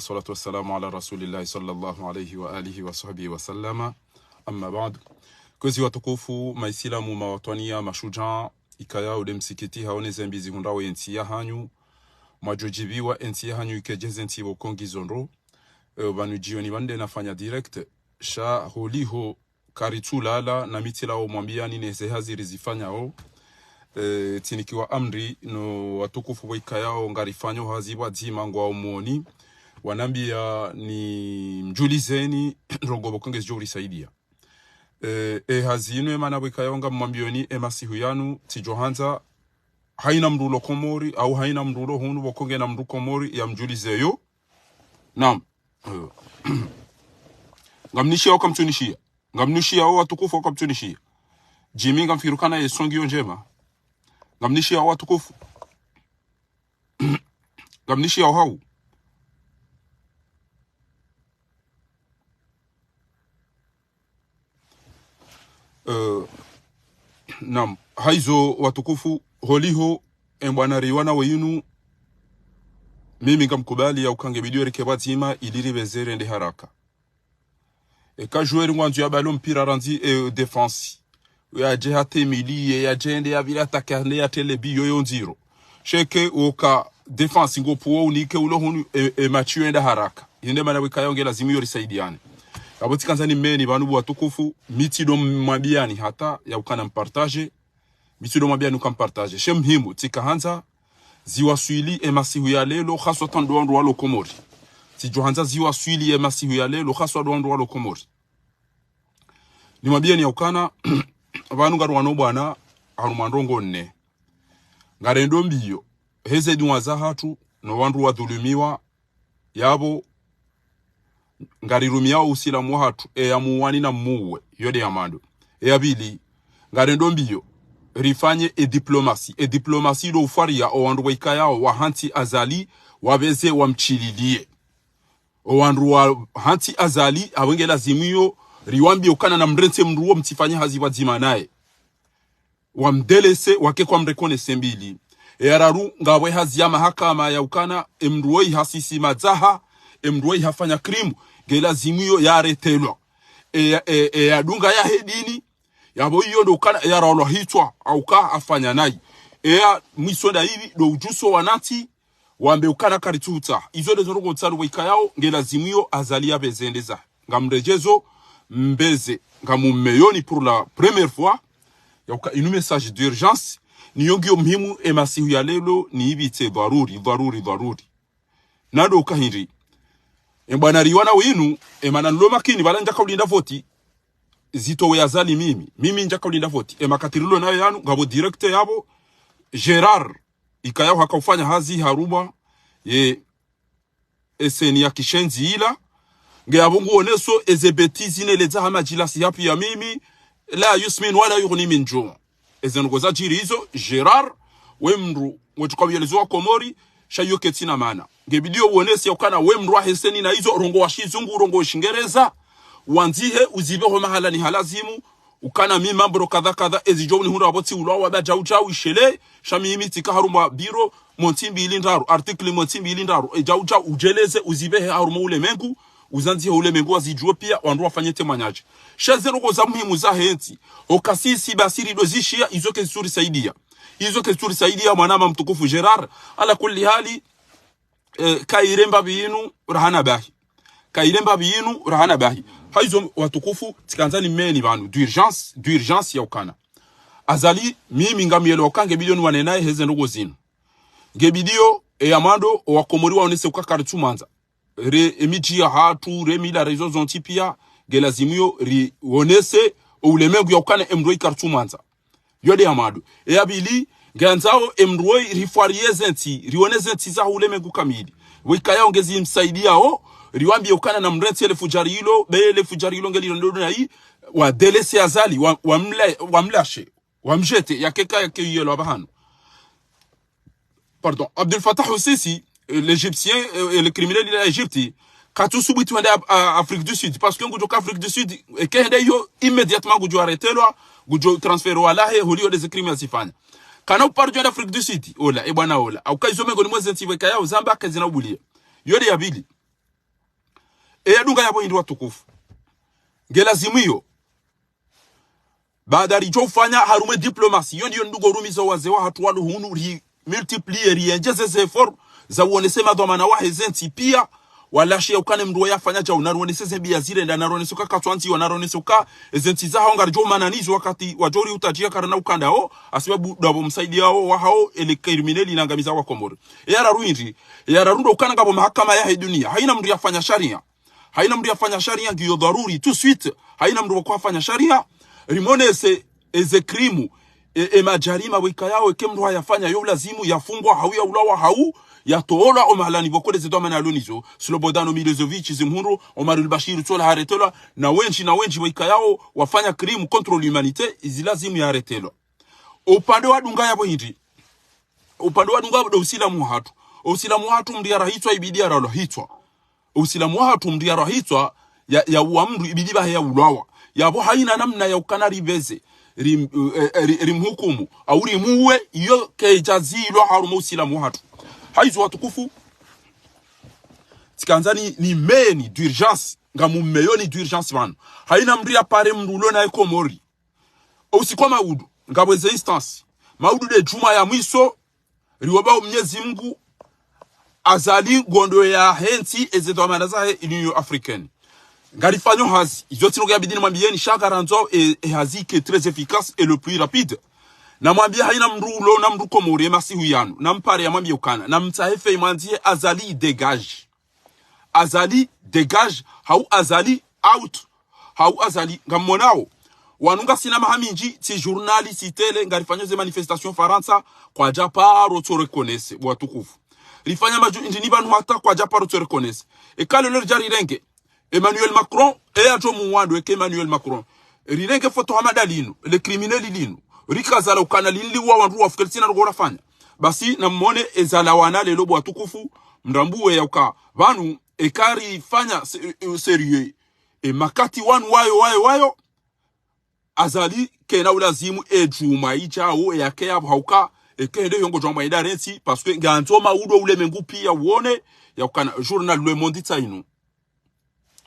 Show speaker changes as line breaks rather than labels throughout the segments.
Salatu wassalamu ala rasulillahi sallallahu alayhi wa alihi wa sahbihi wa sallama. Amma ba'd. Kwezi watukufu maisilamu mawatwania mashujaa ikaya ule msikiti haone zembizi hundawe enti ya hanyu majojibiwa enti ya hanyu ikejeze enti wakongi zonro banu jioni bande nafanya direct sha holiho karitulala na mitila o mwambia nine zehaziri zifanya o tinikiwa amri no watukufu waikayao ngarifanyo haziwa dzima ngwa omoni wanambia ni mjulizeni rongobo kongezi jori saidia hazinu emana waikayao mwambioni emasihu yanu tijohanza haina mrulo komori au haina mrulo hunu wakonge na mru komori ya mjulizeyo naam ngamnishia wakamtunishia ngamnishia watukufu wakamtunishia jimi ngamfirukana yesongio njema ngamnishia watukufu ngamnishia hau nam haizo watukufu holiho embwana riwana weyinu mimi ngamkubali ya ukange bidio rekebazima iliri bezere ndi haraka ka joueur ngwanzu ya balo mpira ranzi defense ya jehate mili ya jende ya vile atakane ya telebi yoyo nziro sheke oka defense ngo puo unike ulo hunu machu enda haraka inde mana wikayonge lazima yori saidiane aboti kanzani meni banu watukufu mitido mwabiani hata ya ukana mpartage mitido mwabiani ukampartage shemhimu tikahanza ziwa suili emasihu ya lelo khaswa tandondo walo komori si johanza ziwa suili emasihu ya lelo khaswa dondo walo komori ni mwabiani ya ukana abantu ngarwano bwana harumandongo nne ngarendo mbiyo heze duwaza hatu no wandu wadhulumiwa yabo ngarirumia usilamu hatu ya muwani na muwe yode yamando ya bili ngarendo mbiyo rifanye diplomasi do ufaria o wandu waikayao wa hanti azali wabeze wamchililie o wandu wa hanti azali awenge lazimiyo riwambi ukana na mrense mruo mtifanye hazi wadzima nae wamdelese wake kwa mrekone sembili eraru ngawe hazi ya mahakama ya ukana emruoi hasisi mazaha emruoi hafanya krimu gela zimiyo ya retelwa adunga ya hedini yabo iyo ndo ukana ya raulo hitwa au ka afanya nai mwisonda hivi do ujuso wanati wambe ukana karituta izo de zorongo tsaru waikayao ngela zimiyo azalia bezendeza ngamrejezo mbeze ngamumeyoni pour la première fois yauka inu message d'urgence ni yongi muhimu emasihu ya lelo ni ibite dharuri nado ukahiri embana riwana winu emana nloma kini balanja kaulinda voti zito we azali mimi nja kaulinda voti emakatirilo nayo yanu ngabo directeur yabo Gerard ikayao hakafanya hazi haruma eseni ya kishenzi ila ngeyabungu oneso ezebetizi neleza hamajilasi yapi ya mimi la yusmin wala yughni min ju ezengoza jirizo Gerard wemru wetukabiyelezo wa komori shayoketina mana ngebidio uonesi yakana wemru heseni na hizo rongo washizungu rongo shingereza wanzihe uzibeho mahala ni halazimu ukana mi mambro kadha ezijoni hura aboti ulwa wabaja ujau ishele shamimi tikaharuma biro montimbi ilindaru article montimbi ilindaru ejauja ujeleze uzibehe haruma ule mengu uzanzi ule mengu azijua pia wandu wafanye temanyaje shazero ko za muhimu za henti okasisi basiri dozishia izoke zuri saidia mwanama mtukufu Gerard ala kulli hali kairemba binu rahana bahi haizo watukufu tikanzani meni banu d'urgence ya ukana azali mimi ngamielo okange bilioni wanenaye heze ndogo zinu ngebidio amando wakomori waonese ukakaritu manza re emiji ya hatu re mila rezo zontipia gelazimio ri wonese ulemengu ya ukana emroi kartu manza yode amado abili ganzao emroi rifariezenti rionezenti za ulemengu kamili wikaya ongezi msaidia o riwambi ukana na mrenti ele fujarilo bele fujarilo ngeli ndo na hii wa delese azali wamlashe wamjete yakeka yakiyelo abahano pardon Abdel Fattah al-Sisi l'Égyptien et le criminel de l'Égypte quand tout subit Afrique du Sud parce que ngujo Afrique du Sud et kende yo immédiatement ngujo arrêter lo ngujo transfert wala he holio des crimes asifanya kana uparjo d'Afrique du Sud ola bwana ola au kaizo mengo ni mwezi ntiwe kaya uzamba kazina ubulia yode ya bili ya dunga yabo indi watukufu ngelazimu hiyo baada rijo ufanya harume diplomasi hiyo ndio ndugo rumiza wazee wa hatu walu hunu multiplier rienjeze zefor za uonesema dhamana wa hezenti pia wala shia ukane mdu yafanya cha unaruoneseze bia zile nda naronesuka katwanti wanaronesuka ezenti za honga rijo mananizo wakati wajori utajia karana ukanda o asibabu dabo msaidia o wa hao ele criminali nangamiza wa Komoro yara ruindi yara rundo ukana ngabo mahakama ya dunia haina mdu yafanya sharia haina mdu yafanya sharia ngiyo dharuri tout suite haina mdu kwa fanya sharia rimone eze krimu majarima wika yao kemdu hayafanya yo lazimu yafungwa hau ya ulawa hau ya toola o mahalani bokole ze domana lonizo Slobodan Milosevic zimhuru Omar al-Bashir tola haretola na wenji wika yao wafanya krimu contre l'humanité izilazimu ya haretelo upande wa dunga yabo hindi upande wa dunga do usilamu hatu mdia rahitwa ibidi ya ralo hitwa usilamu hatu mdia rahitwa ya uamru ibidi ba ya ulawa yabo haina namna ya ukana riveze rimhukumu au rimuwe iyo kejazilo harumu usilamu hatu haizu watukufu tikanzani ni meni d'urgence ngamu meyoni d'urgence man haina mria pare mrulo na Komori usikwa maudu ngabweze instance maudu de juma ya mwiso riwaba Mwenyezi Mungu azali gondo ya henti ezedomana za Union Africaine ngalifanyo hazi izoti noga bidini mwambieni shaka ranzo hazi qui est très efficace et le plus rapide na mwambia haina mrulo na mru Komori masihu yanu na mpare ya mwambia ukana na mtahefe imwanzie azali dégage hau azali out hau azali ngamonao wanunga sina mahaminji ti journali si tele ngalifanyo ze manifestation Faransa kwa japaro to reconnaisse watukufu rifanya maju injini banu hata kwa japaro to reconnaisse e kale leur jari renge Emmanuel Macron et ajo muwando eke Emmanuel Macron rirenge foto hamada lino le criminel lino rikazala ukana lili wa wandu wa fikelsina rugora fanya basi na mmone ezala wana lelo bwatukufu mrambuwe yauka banu ekari fanya serieux e makati wanu wayo azali kena ulazimu ejuma ichao yake hauka ekende yongo jomba idarensi parce que ngantoma udo ule mengu pia uone yaukana journal Le Monde tsainu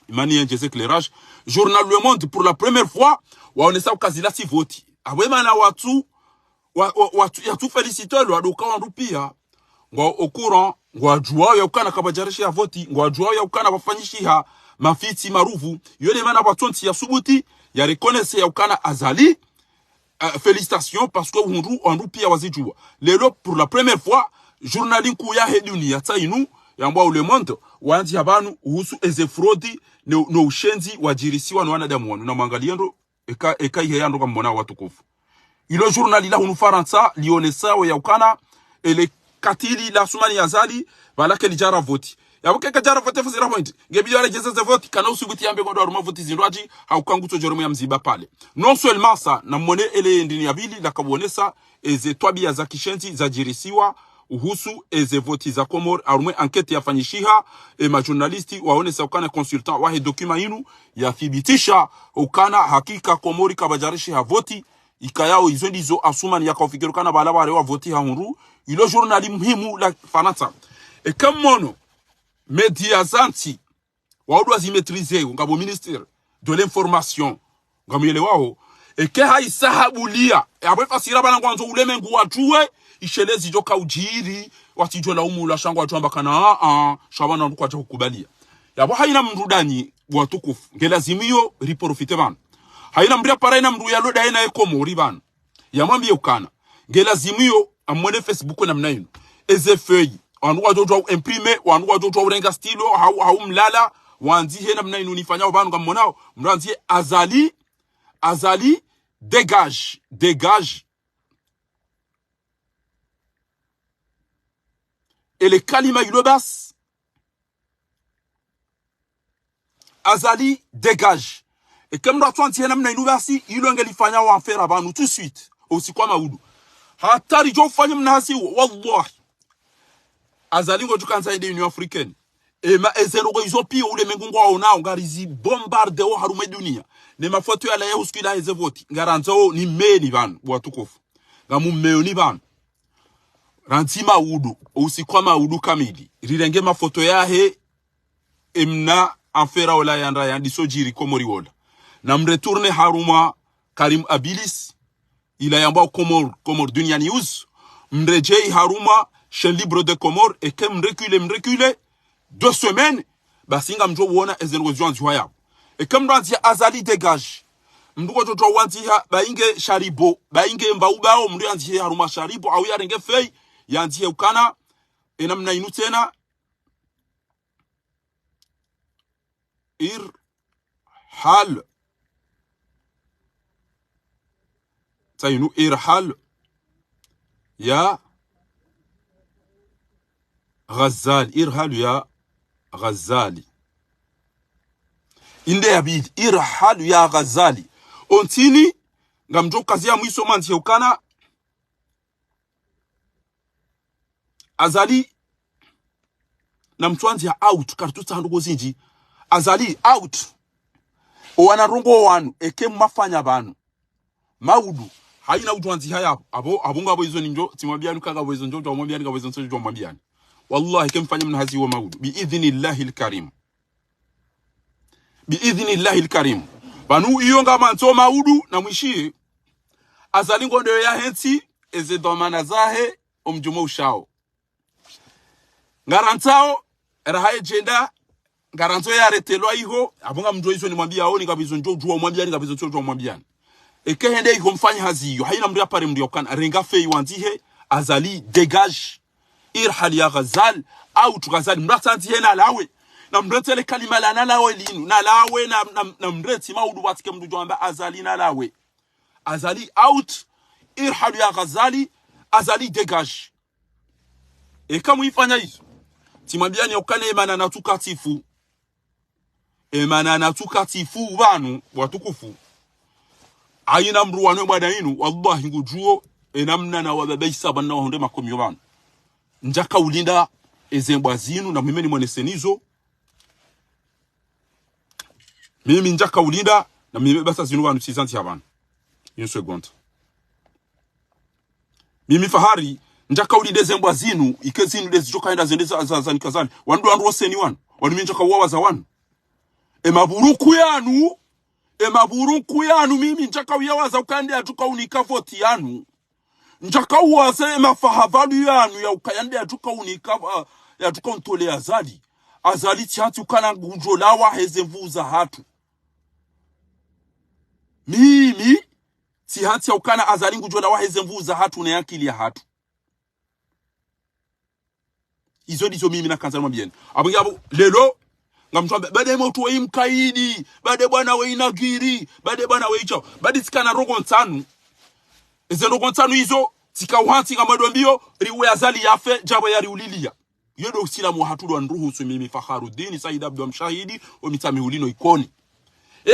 imani yenjeze éclairage journal Le Monde pour la première fois waonesa ukazila si voti awema na watu ya tu féliciter lo adoka wandu pia ngwa au courant ngwa jua ya ukana kabajarisha voti ngwa jua ya ukana bafanyisha mafiti maruvu yole mana batonti ya subuti ya reconnaisse ya ukana azali félicitations parce que on pia wazijua lelo pour la première fois journalinku ya dunia tsainu yambwa Le Monde wanzi habanu uhusu eze frodi no ushenzi wajirisiwa na wanadamu wanu na mwangaliendo eka ihe yando kambona watukufu ilo journali la hunu Faransa lionesa ya ukana ele katili la sumani yazali balake lijara voti yabuke kajara vote fuzira point ngebi yale jezeze voti kana usuguti yambe ngondo aruma voti zindwaji haukanguto joromu ya mziba pale non seulement ça na mone ele ndini ya bili la kabonesa eze twabia za kishenzi za jirisiwa uhusu eze voti za Komoro arume enquête yafanyishiha majournalisti waonesa ukana consultant wahe dokuma inu yathibitisha ukana hakika Komori kabajarishi ha voti ikayao izo ndizo asumani yakafikirukana bala wale wa voti hahuru ilo journali muhimu la Faransa e kamono media zanti waudwa zimetrize ngabo ministère de l'information ngamuyele wao eke haisahabulia abwe fasira bana ngwanzo ulemengu watuwe ishelezi joka ujiri watijola umula shangwa tuamba kana shabana ndukwa cha kukubalia yabo haina mrudani watukufu ngelazimio riprofite bana haina mbria para ina mru yalo da ina Komori bana yamwambie ukana ngelazimio amone Facebook na mnaino eze feuille wanduwa jojo imprimer wanduwa jojo urenga stilo hau mlala wanzi hena mnaino nifanya bana ngamonao mranzi azali dégage et les kalima yulobas azali dégage et comme nous avons dit namna inubasi ilo ngelifanya wa affaire abanu tout de suite aussi kwa maudu hatari jo fanya mnasi wallahi azali ngo tukanza ide Union Africaine e ma ezero go izopi ule mengungu wa onao ngarizi bombarde o harume dunia ne mafoto ya la yehuskila ezevoti ngaranzo ni meni banu watukufu ngamu meoni banu rantima udu usikwa maudu kamili rirenge mafoto yahe emna anfera wala yanda yandi sojiri komori wala na mretourne haruma Karim Abilis ila yamba Comore Dunia News mrejei haruma chaîne libre de Comore et que m'recule 2 semaines basinga mjo wona ezengozion ziwaya et comme ranzi Azali dégage mduko toto wanziha bainge sharibo bainge mbaubao mndu yanzi haruma sharibo au yarenge fei yanzi ukana enamna inu tena hal tayinu hal ya Ghazali irhal ya Ghazali inde yabidi irhal ya Ghazali ontini ngamjo kazi ya mwiso manzi ukana Azali na mtwanzi ya out kartuta handugo zinji Azali out owana rongo wanu eke mafanya banu maudu haina udwanzi haya abunga abo izo ninjo timwabiani kaga abo izo njo twamwabiani kaga izo njo twamwabiani wallahi kemfanya mna hazi wa maudu biidhnillahi alkarim banu iyo ngama nto maudu na mwishie Azali ngondo ya henti eze domana zahe omjumo ushao ngarantao rahaye jenda ngaranto ya retelwa iho abunga mjo izo ni mwambia oni kabizo njo juwa mwambiani kabizo njo juwa mwambiani eke hende iho mfanya hazi iyo haina mria pare mria ukana renga fei wanzihe Azali dégage irhal ya Ghazal out Ghazal mratanti hena lawe na mretele kalima la na lawe linu na lawe na mreti maudu watike mdu jwamba Azali na lawe Azali out irhal ya Ghazali Azali dégage eka muifanya hizo timambiani ukane emana natukatifu banu watukufu aina mru wanu bwana inu wallahi ngujuo enamna na wababaisa banna wahonde makomyo banu njaka ulinda ezembwa zinu na mimeni mwanesenizo mimi njaka ulinda na mimi basa zinu banu sizanti ya banu une seconde mimi fahari njaka ulinda ezembwa zinu ikezinu dezijoka enda zende za nikazani wandu andu waseni wanu wanu minjaka uwawa za wanu emaburuku yanu mimi njaka uyawaza ukande atuka unika voti yanu njaka uwaze emafahavalu yanu ya ukayande atuka unika ya atuka untole Azali tiatu kana ngujolawa hezemvuza hatu mimi tihati ya ukana Azali ngujolawa hezemvuza hatu na yakili ya hatu izo dizo mimi na kanzani mwabieni abu lelo ngamtwamba bade moto we mkaidi bade bwana we inagiri bade bwana we icho bade tikana rogo ntanu eze rogo ntanu izo tikawhanti ngamadombio riwe Azali yafe jabo yari ulilia yodo usila muhatudu andruhu sumimi Fakharuddin Said Abdul Mshahidi o mitami ulino ikoni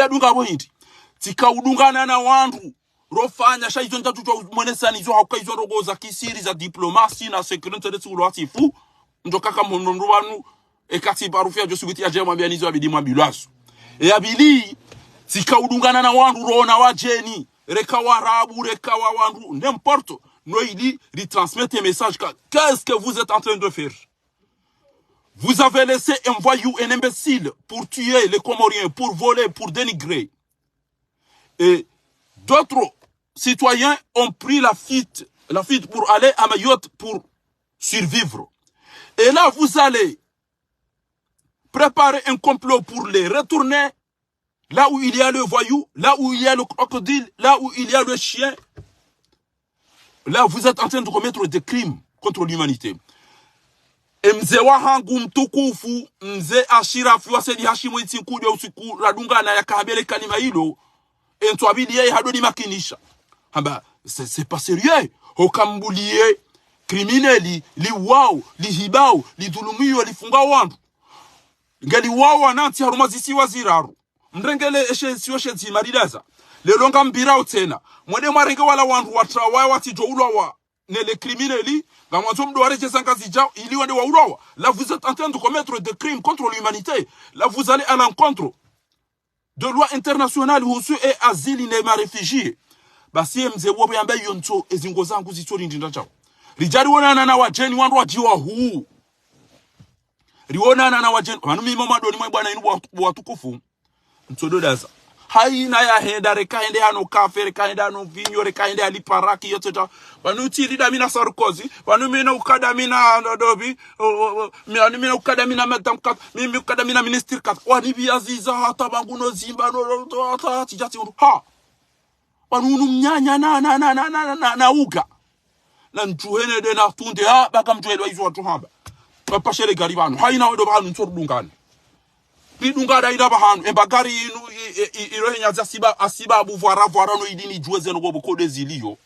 dunga abo hindi tikaudungana na wandu rofanya shaizo ntatu twa mwenesani zo hakaizo rogo za kisiri za diplomasi na secretary sulwatifu ndoka kama ndondwanu ekati barufia josubiti ya jema bianizo abidi mwabilaso abili tikaudungana na wandu rona wajeni reka warabu reka wa wandu n'importe no ili retransmettre un message qu'est-ce que vous êtes en train de faire. Vous avez laissé un voyou, un imbécile pour tuer les Comoriens, pour voler, pour dénigrer. Et d'autres citoyens ont pris la fuite pour aller à Mayotte pour survivre. Et là, vous allez préparer un complot pour les retourner là où il y a le voyou, là où il y a le crocodile, là où il y a le chien. Là, vous êtes en train de commettre des crimes contre l'humanité. Mze wahangu mtukufu, mze ashirafu wasedi hashimu itinkudio usiku radunga na yakabele kanima hilo, entwabili yeye hadoni makinisha. Hamba, c'est pas sérieux. Hokambulie, crimineli, li wao, li hibao, li dhulumiyo, li funga wandu. Ngali wao wananti harumazisi waziraru. Mrengele eshe siwashe zimaridaza. Lelonga mbirao tena. Mwede marenge wala wandu watrawae watijo ulawa. Nele crimineli, là vous êtes en train de commettre des crimes contre l'humanité. Là vous allez à l'encontre de loi internationale où ceux et asile n'est pas réfugié. Basi mze wobe ambaye yonto ezingo zangu zitori ndinda chao. Rijari wana na wajeni wandu wajiwa huu. riona na wajen wanu mimo madoni mwe bwana inu watukufu mtododaza haina ya henda rekaende hano kafe rekaende hano vinyo rekaende aliparaki yote ta wanu tirida mina Sarkozy wanu mina ukada mina dobi wanu mina ukada mina madam kat mimi ukada mina minister kat wani biaziza hata banguno zimba no hata tijati ha wanu mnyanya na uga na njuhene de na tunde ha baka mjuhele izo watu haba bapashele gari banu haina wedo banu nsordungane bidungada ida bahanu embagari inu irohenya asiba buvara no idini jueze no gobo kode ziliyo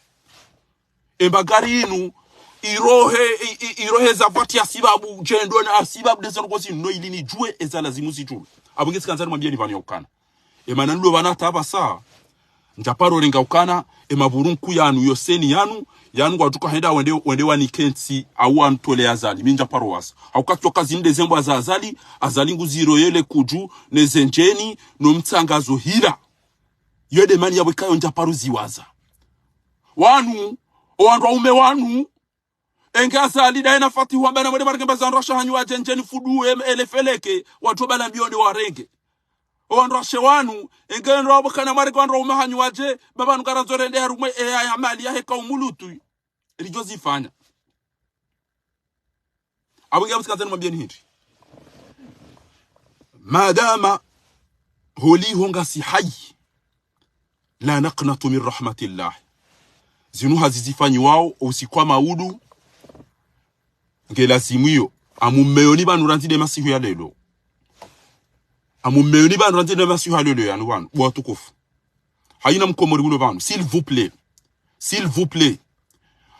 embagari inu irohe zavati asibabu jendo na asibabu deseno kosi no idini jue ezala zimusi jue abungesi kanzani mwambie ni vani ukana emana nlo bana taba saa njaparo renga ukana emaburunku yanu yoseni yanu watuka henda wende wani kensi awu antole azali minja parowasa haukatoka zinde zembo za azali nguziro yele kuju nezenjeni no mtsangazo hila yode mani yawe kayo njaparu ziwaza wanu ume wanu enge azali daina fatihu ambana mwede marikemba zanrasha hanyu wa jenjeni fudu elefeleke watu bala mbionde warenge Oandroshe wanu enge nrobo kana mari kwa nrobo mahanyu waje baba nukarazore nde harume ya mali ya heka umulutu ilijozi fanya abungi abusikazani mwambieni hindi madama holi honga si hai la naqnatu min rahmatillah zinu hazizifanyi wao usikwa maudu ngela simuyo amumeyoni banuranti masihu ya lelo amumeyoni banuranti de masihu ya lelo ya nuwanu watukufu haina mkomori bulo banu s'il vous plaît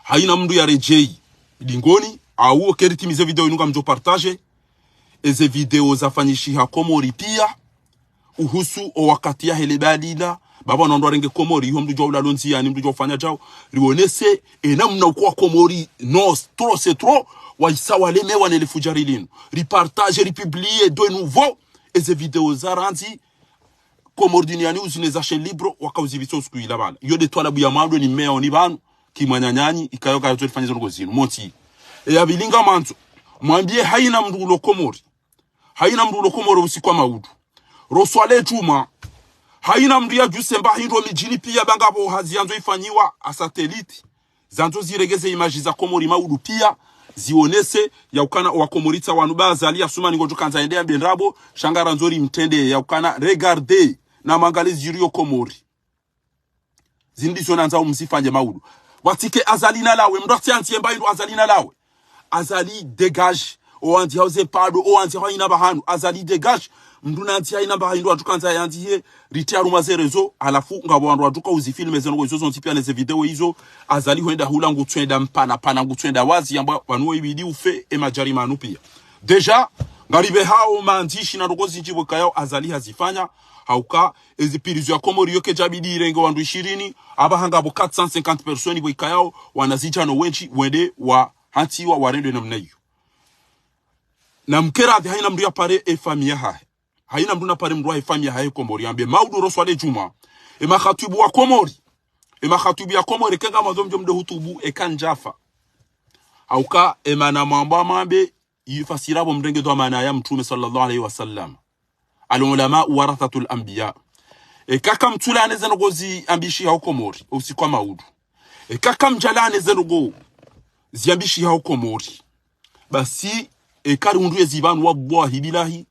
haina mndu ya rejei lingoni au keritimize video inuka mjo partage eze video zafanyishiha komori pia uhusu o wakati ya helebadila baba nondo renge komori hiyo mdu jwa lonzi yani mdu jwa fanya jao rionese enamna ukwa komori no trop c'est trop waisawa leme wanele fujarilino ripartage ripublier de nouveau eze video zaranzi komori duniani uzineza chaîne libre wakauziviso siku ila bana yo de tola buya mando ni mea oni banu kimanyanyanyi ikayoka yote fanyizwa ngozino monti yabilinga manzo mwambie haina mndulo komori usikwa maudu roswale juma haina mndia jusemba hindo mijini pia bangabo hazianzo ifanyiwa a satellite zanzo ziregeze image za komori maudu pia zionese ya ukana wa komoritsa wanu bazali asumani ngojo kanza endea benrabo shangara nzori mtende ya ukana regarder na mangalizi yuriyo komori zindi zona nza umsifanye maudu watike azalina lawe mdoti antiemba hindo azalina lawe azali dégage o anti hauze pado o anti haina bahanu azali dégage mduna anti haina bahindo atukanza yanti he ritiaru mazerezo alafu ngabo wandu atuka uzifilme zeno zo zontipia neze video hizo azali hoenda hula ngutwenda mpana ngutwenda wazi yamba wanuwe ibidi ufe emajari manu pia deja ngaribe hao maandishi na rogozi njibo kayao azali hazifanya hauka ezipirizo ya komori yoke jabidi irengo wandu 20 abahanga abo 450 personi bo ikayao wanazija no wenchi wende wa hantiwa warendo namna hiyo na mkera ati haina mdu ya pare efamia haina mdu na pare mdu wa efamia hae komori ambe maudu roswale juma khatubu wa komori khatubu ya komori kenga mazomjo mde hutubu ekanjafa hauka emana mwamba mambe yifasirabo mdenge do maana ya mtume sallallahu alaihi wasallam alulama warathatul anbiya kaka mtulane zenogozi ambishi ha komori usikwa maudu kaka mjalane zenogo ziambishi ha komori basi kari unduye zibanu wallahi bilahi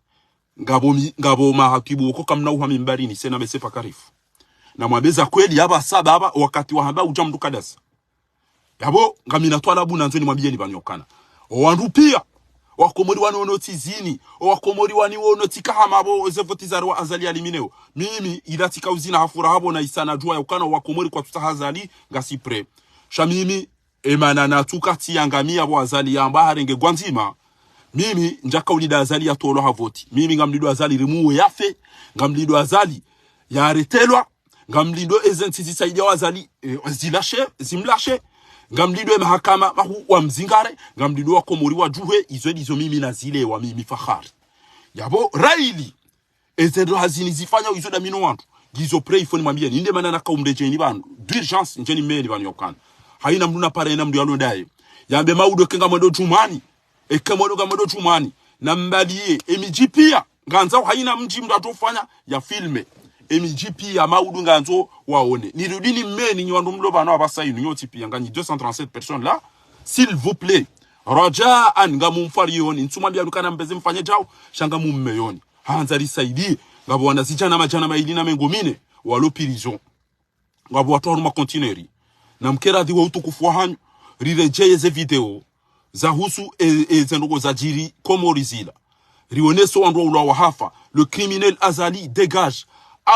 ngabo mahatibu ko kamna uhami mbarini sena mesepa karifu na mwabeza kweli yaba saba wakati wa hamba uja mduka dasa yabo ngamina twala buna nzoni mwambie ni banyokana owandu pia wakomori wanono tizini wakomori wani wono tikahamabo zevotizari wa azali alimineo mimi ilatika uzina hafura habo na isana jua ukana wakomori kwa tutahazali ngasipre shamimi emana na tukati yangamia bo azali yamba harenge gwanzima mimi njaka ulida azali ya tolo havoti mimi ngamlido azali rimuwe yafe ngamlido azali ya aretelwa ngamlido ezentisi saidia wazali zimlashe ngamlido mahakama mahu wa mzingare ngamlido wa komori wa juhe izo mimi na zile wa mimi fahari yabo raili ezedo hazini zifanya izo da mino wantu gizo pray phone mwambie ninde manana ka umrejeni banu d'urgence njeni meni banu yokana haina mduna pare na mdu yalo ndaye yambe maudo kenga mwendo jumani ekemodo gamodo chumani na mbalie emiji pia nganza haina mji mtu atofanya ya filme emiji pia maudu nganzo waone nirudini mmeni nyandu mloba na abasa inu nyoti pia ngani 237 personnes là s'il vous plaît rajaan ngamumfarioni ntumwambia dukana mbeze mfanye jao shanga mummeyoni hanza risaidie ngabo wanazijana majana mailina mengomine walo prison ngabo watoru makontineri na mkeradhi wa utukufu wa hanyu rirejeye ze video za husu zendogo za jiri Komori zila rioneso wandu wa wahafa le criminel Azali dégage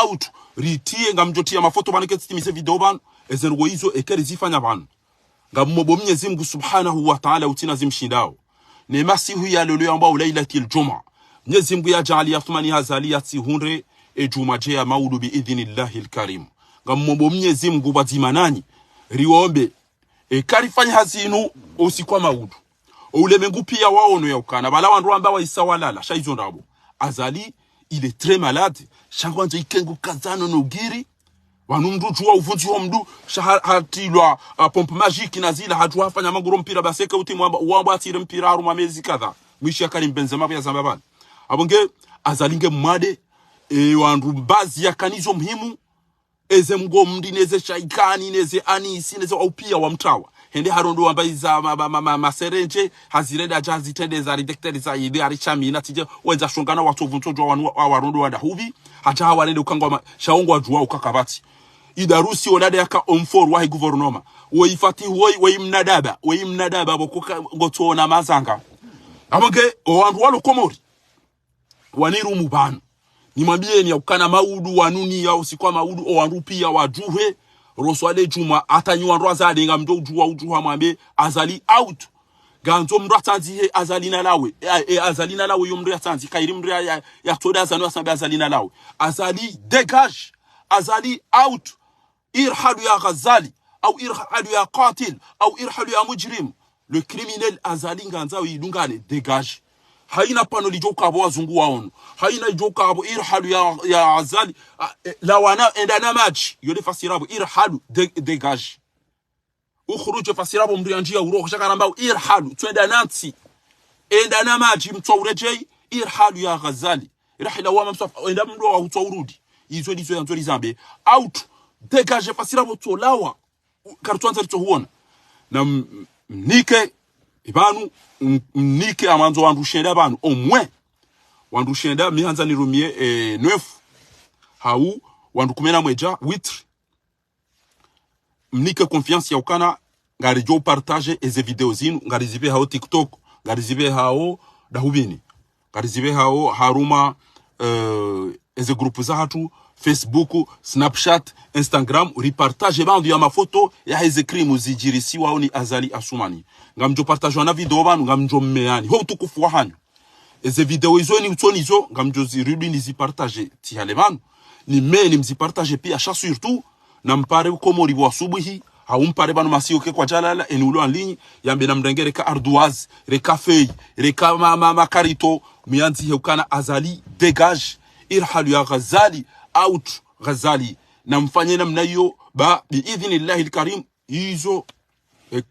out ritie ngamjotia mafoto baneke titimise video banu zendogo hizo ekeri zifanya banu ngamumobo Mwenyezi Mungu subhanahu wa ta'ala utina zimshindao ne masihu ya lolo ambao lailatul juma Mwenyezi Mungu ya jali Athmani Azali yatihunre ejuma je ya maudu bi idhnillahil karim ngamumobo Mwenyezi Mungu bazimanani riombe karifanya hazinu usikwa maudu ulemengu pia waono ya ukana bala wandu ambao waisawalala shaizo ndabo Azali il est très malade shangwanzo ikengu kazano no giri wanumdu tuwa uvunzi wa mdu shahatilwa pompe magique nazila hatu hafanya maguru mpira baseka uti wamba atire mpira haruma mezi kadha mwishi ya Karim Benzema ya Zambabani abonge Azalinge mwade wandu bazi ya kanizo mhimu eze mgomdi neze shaikani neze anisi neze upia wa mtawa hende harondo wamba iza maserenje hazirenda jazi tende za redekteri za ibe arichami natije wenza shongana watu vuntojo wa warondo wanda hubi hata hawarende ukangwa shaongo wajua ukakabati idarusi onade yaka omfor wa guvernoma woifati woimnadaba bokuka ngotona mazanga abonge owandu walo Komori waniru mubanu nimwambie ni ukana maudu wanuni ya usikwa maudu owandu pia wajuhe roswale juma atanywa ndwaza denga mdo ujuha mwambe Azali out ganzo mratanzi he Azali na lawe Azali na lawe yomdo yatanzi kairi mdo ya toda zanu asambe Azali na lawe Azali dégage Azali out irhalu ya Ghazali au irhalu ya qatil au irhalu ya mujrim le criminel Azali nganza yidungane dégage haina pano lijoka abo wazungu waonu haina lijoka abo irhalu ya Azali la wana endana match yode fasirabo irhalu dégage ukhruju fasirabo mdu yanjia uro shakaramba irhalu twenda nanti endana match mtwaurejei irhalu ya Ghazali irhila wa mamsafa enda mdu wa utwaurudi izo yanzori zambe out dégage fasirabo tolawa kartuanza litohuona na mnike ibanu mnike amanzo wandushenda banu omwe wandushenda mihanza nirumie 9 hau wandu kumena mweja witre mnike confiance ya ukana ngari jo partage eze video zinu ngari zibe hao TikTok ngari zibe hao dahubini ngari zibe hao haruma eze grupu za hatu Facebook, Snapchat, Instagram, repartage bandu ya mafoto ya heze krimu zijirisi wao ni Azali Assoumani. Ngamjo partage wana video banu ngamjo mmeani. Ho tukufu wa hanyu. Eze video izo ni utoni izo ngamjo zirudi ni zipartage tihale banu. Ni meni mzipartage pia sha surtout na mpare Komori wa subuhi. Haumpare banu masio ke kwa jalala enulo en ligne. Yambe na mdengere ka ardoise, reka feuille, reka makarito. Mianzi heukana Azali dégage. Irhalu ya Ghazali out Ghazali na mfanye namna hiyo ba biidhnillahil karim hizo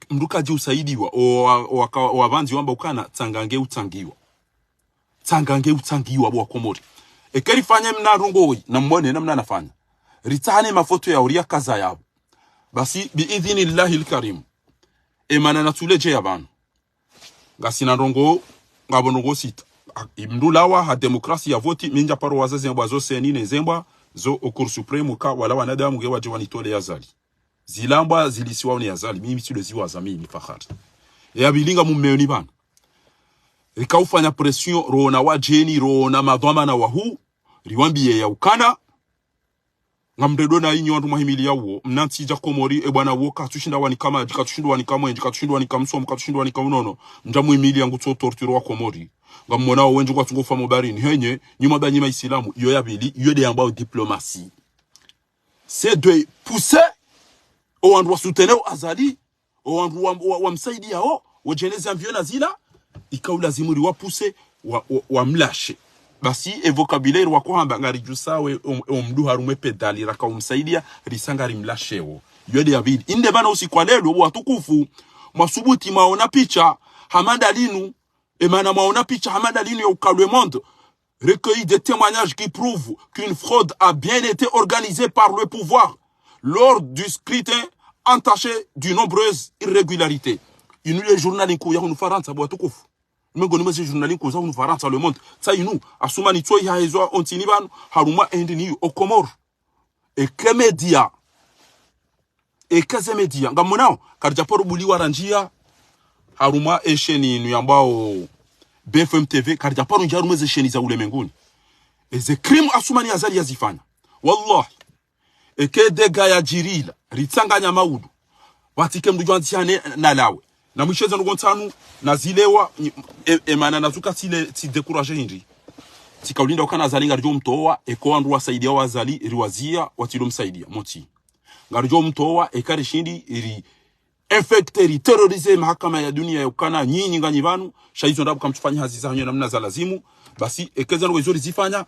mrukaji usaidiwa wabanzi wamba ukana tsangange utangiwa bwa Komori ekerifanye mna rungoi na mbone namna nafanya ritane mafoto ya uria kaza yabo basi biidhnillahil karim emana natuleje yabana gasina rongo ngabonongo sita imdulawa ha demokrasi ya voti minja paro wazazi mbazo seni nezemba zo okur supreme ka wala wanadamu ge waje wanitole yazali zilamba zilisiwa ni yazali mimi sile ziwa zamini fakhari ya bilinga mummeoni bana rikaufanya pression rona wajeni rona madhama na wahu riwambie ya ukana ngamredo na inyo wandu mahimili yawo mnantija Komori bwana woka tushinda wani kama jikatushindwa wani kama jikatushindwa wani kamso mkatushindwa wani kamunono ndamu imili yangu to torturo wa Komori ngamona wenje kwa tungofa mobarini henye nyuma banyima Islamu yo yabili yo de ambao diplomatie c'est de pousser au endroit soutenir Azali au endroit wa msaidia o wajeneza mviona zila ikaulazimuri wa pousser wa mlashe basi vocabulaire wa kwamba ngari jusawe omdu harume pedali raka umsaidia risanga rimlashewo yo de yabili inde bana usikwalelo watukufu masubuti maona picha hamanda linu Et maintenant, on a picha Hamad Ali au Le Monde recueilli des témoignages qui prouvent qu'une fraude a bien été organisée par le pouvoir lors du scrutin entaché de nombreuses irrégularités. Il y a des journalistes qui ont fait un travail. Mengo nimese journalin ko zaunu Faransa Le Monde tsayinu asumani tsoi ha ezo ontiniban haruma endini okomor e kemedia e kazemedia ngamonao karjaporo buli waranjia haruma esheni nu ambao BFM TV karjaporo njarume ze sheni za ulemenguni e ze crime asumani azali yazifanya wallahi e ke dega ya jirila ritsanganya maudu watike mdujwantiane na lawe na msheza ngontanu na zilewa emana nazuka sile si décourager hindi sikaulinda ukana zalinga rjo mtoa eko andu wasaidia wazali riwazia watilo msaidia moti ngarjo mtoa ekari shindi iri infecteri terroriser mahakama ya dunia ya ukana nyinyi nganyi banu shaizo ndabu kamtufanya hazi za hanyo namna za lazimu basi ekeza ngo izori zifanya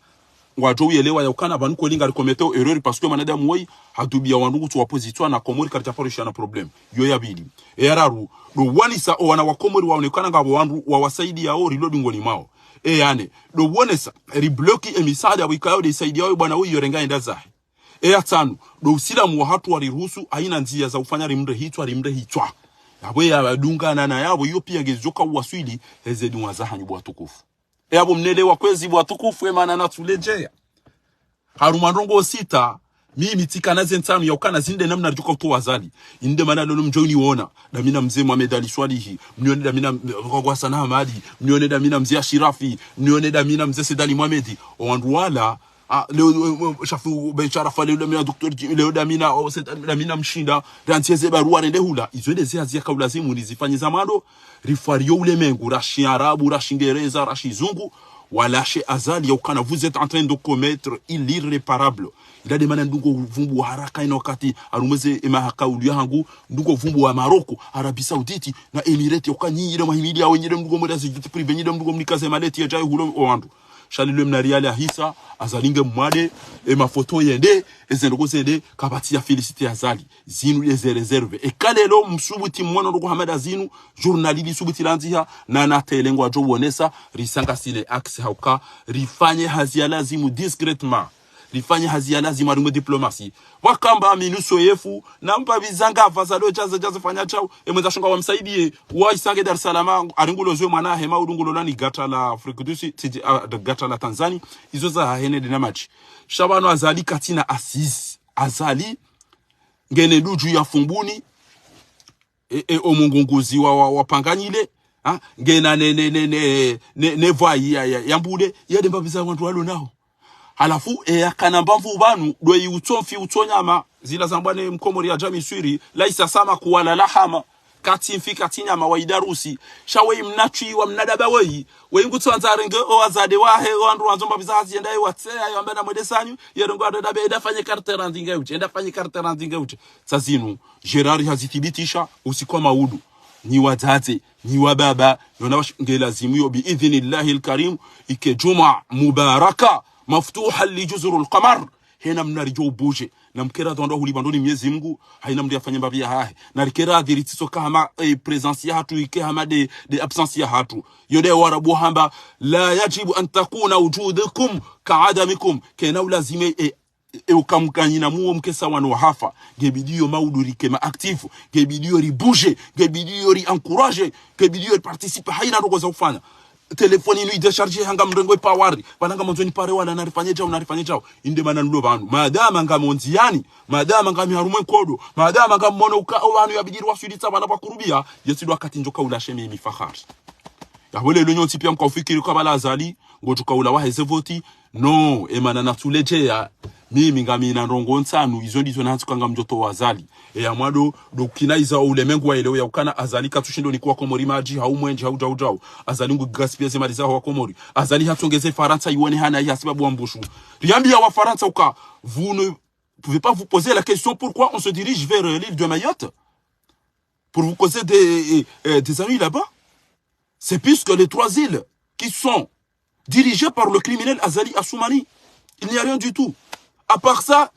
ngwajo uyelewa ya ukana banu ko linga rikometeo erreur parce que manadamu woi hadubia wandugu tu opposition na komori karita parisha na problem yo yabili eraru do wanisa o wana wakomori waonekana ngabo wandu wawasaidia o reloading ngoni mao yane do wonesa ribloki emisada wikayo de saidia o bwana huyo renga enda zahe atanu do usilamu wa hatu waliruhusu aina njia za ufanya rimre hitwa yabwe ya badungana na yabo yo pia gezoka waswili hezedi wazaha nyubwa tukufu yabo mnelewa kwezi bwa tukufu emana natulejea harumandongo sita mimi tikanaze ntano ya ukana zinde namna rjuka to wazali inde mana lolo mjoni wona da mina mzee Mohamed Ali Swalihi mnione da mina kwa sana Hamadi mnione da mina mzee Shirafi mnione da mina mzee Sedali Mohamed wanduala leo shafu benchara fale leo mina docteur leo da mina da mina mshinda rantieze barua nende hula izo ndeze azia kaulazimu nizifanye zamando rifario ule mengu rashi arabu rashi ngereza rashi zungu walashe azali ya ukana vous êtes en train de commettre l'irréparable ila de mana ndungo vumbu haraka ina wakati arumeze emahaka ulia hangu ndungo vumbu wa Maroko Arabie Saoudite na Emirate yokanyi ile mahimidi ya wenyere ndungo moda zigiti prive nyide ndungo mnikaze maleti ya jai hulo owandu shalile mnariale ahisa azalinge mwade mafoto yende ezendogo zende kabati ya félicité azali zinu les réserve e kalelo msubuti mwana ndoko Hamada zinu journalili subuti lanziha na natelengwa ajo wonesa risanga sile axe hauka rifanye hazia lazimu discrètement rifanye hazia lazima rungo diplomacy wakamba minuso yefu na mpa bizanga fazalo jaza fanya chao emweza shonga wamsaidie wa isange Dar es Salaam aringulo zwe mwana hema udungulo lani gata la Afrika Dusi gata la Tanzania izo za hene de namachi shabano azali katina assise azali ngene duju ya fumbuni omungunguzi wa panganyile ngena ne voi ya mbude yade mbabiza wantu walo nao halafu yakana mbamvu banu doi utomfi utonyama zila zambane mkomori ya jami swiri laisa sama kuwala lahama kati mfika tinyama wa idarusi shawe mnatwi wa mnadaba wei wengutu anzarenge o azade wahe wandu wanzomba bizazi endai watsea yambana mwedesanyu yerongo adabe edafanye carte randinga uche endafanye carte randinga uche sazinu Gerard hazithibitisha usikoma udu ni wazazi ni wababa yona ngelazimu yo bi idhnillahi alkarim ike juma mubaraka maftuha li juzurul qamar hena mnarijo buje na mkera dondo hulibandoni Mwenyezi Mungu haina mndia fanya mbabia hahe na rikera diritiso kama presence ya hatu ike hama de absence ya hatu yode warabu hamba la yajibu an takuna wujudukum ka'adamikum kena ulazime ukamkanyina muo mkesa wanu hafa gebidio maudurike ma active gebidio ri bouger gebidio ri encourager gebidio ri participer haina ndogo za kufanya telefoni ni décharger hanga mrengo power bananga mwanzoni pare wala narifanye chao inde mana nulo bantu madama ngamonziani madama ngamiharume kodo madama ngamono uka abantu yabigiri wasuditsa bana bakurubia yesidwa wakati njoka ulasheme mifahari yabole lonyo tipia mkafikiri kwa bala azali ngojuka ula waheze voti no emana natulejea mimi ngamina ndongo nsanu izo ndizo nantsukanga mjoto wazali ya mwado dokinaiza ulemengu wa elewa ya ukana azali katushindo ni kwa komori maji haumwenji haujau azali ngu gaspia zema liza wa komori azali hatongeze Faransa ione hana ya sababu wa mbushu riambia wa Faransa uka vous ne pouvez pas vous poser la question pourquoi on se dirige vers l'île de Mayotte pour vous causer des amis là-bas c'est puisque les trois îles qui sont dirigées par le criminel Azali Assoumani il n'y a rien du tout. À part ça,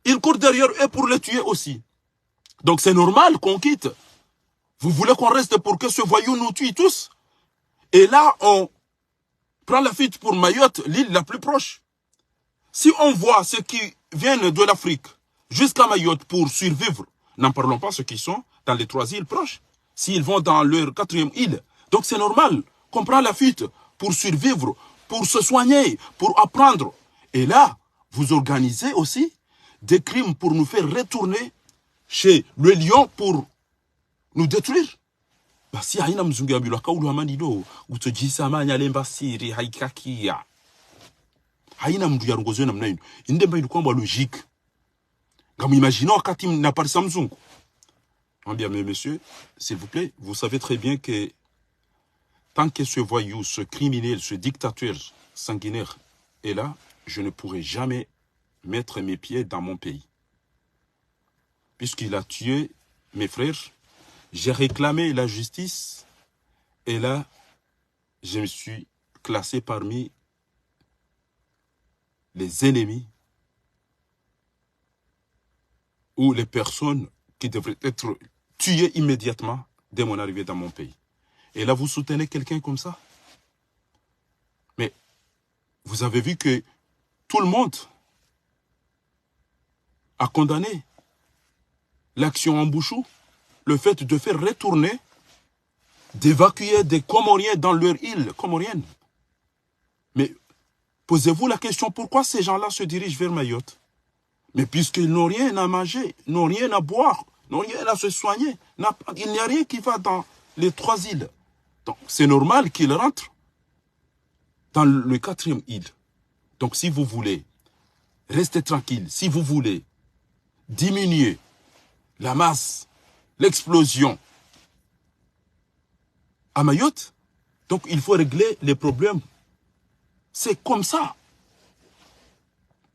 ils courent derrière eux pour les tuer aussi. Donc c'est normal qu'on quitte. Vous voulez qu'on reste pour que ce voyou nous tue tous? Et là, on prend la fuite pour Mayotte, l'île la plus proche. Si on voit ceux qui viennent de l'Afrique jusqu'à Mayotte pour survivre, n'en parlons pas ceux qui sont dans les 3 îles proches, s'ils vont dans leur 4e île. Donc c'est normal qu'on prend la fuite pour survivre, pour se soigner, pour apprendre. Et là, vous organisez aussi des crimes pour nous faire retourner chez le lion pour nous détruire. Basi haina mzungu ya bilwa kaulu amanido utojisa amanya lemba siri haikakia. Haina mdu ya rungozo namna hino. Indemba ilikuwa logique. Comme imaginons wakati na parisa mzungu. Bien, mais monsieur, s'il vous plaît, vous savez très bien que tant que ce voyou, ce criminel, ce dictateur sanguinaire est là, je ne pourrai jamais mettre mes pieds dans mon pays. Puisqu'il a tué mes frères, j'ai réclamé la justice et là, je me suis classé parmi les ennemis ou les personnes qui devraient être tuées immédiatement dès mon arrivée dans mon pays. Et là, vous soutenez quelqu'un comme ça? Mais vous avez vu que tout le monde a condamné l'action en Bouchou, le fait de faire retourner, d'évacuer des Comoriens dans leur île comorienne. Mais posez-vous la question, pourquoi ces gens-là se dirigent vers Mayotte? Mais puisqu'ils n'ont rien à manger, n'ont rien à boire, n'ont rien à se soigner, il n'y a rien qui va dans les 3 îles. Donc c'est normal qu'ils rentrent dans le 4e île. Donc si vous voulez rester tranquille, si vous voulez diminuer la masse, l'explosion à Mayotte, donc il faut régler les problèmes. C'est comme ça.